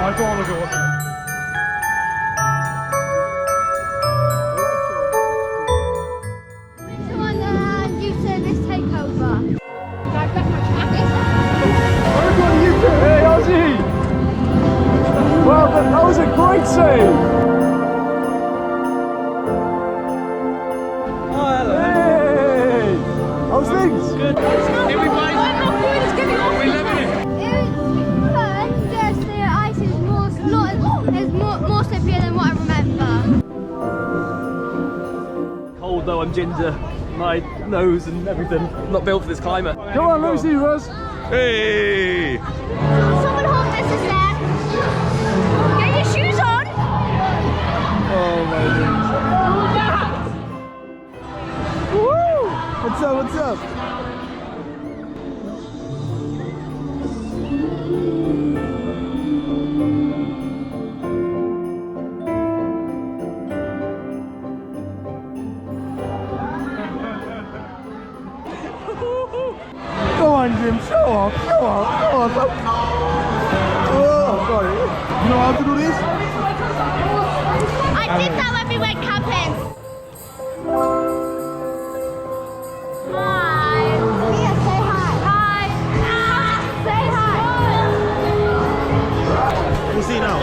I don't want to go. Hey, Ozzy! Well, that was a great save! Oh, hello. Hey! How's things? Good. Here we play. We're loving it. It was fun, just the ice is more slippier than what I remember. Cold though, I'm ginger. My nose and everything. I'm not built for this climate. Come on, let me see you, Russ. Hey! Someone hold this a sec. Get your shoes on. Oh my goodness. Woo! What's up, what's up? Come on, Jim, show off, show off, show off. Oh, sorry. You know how to do this? I did that when we went camping. Hi. Mia, say hi. Hi. Say hi. We'll see now.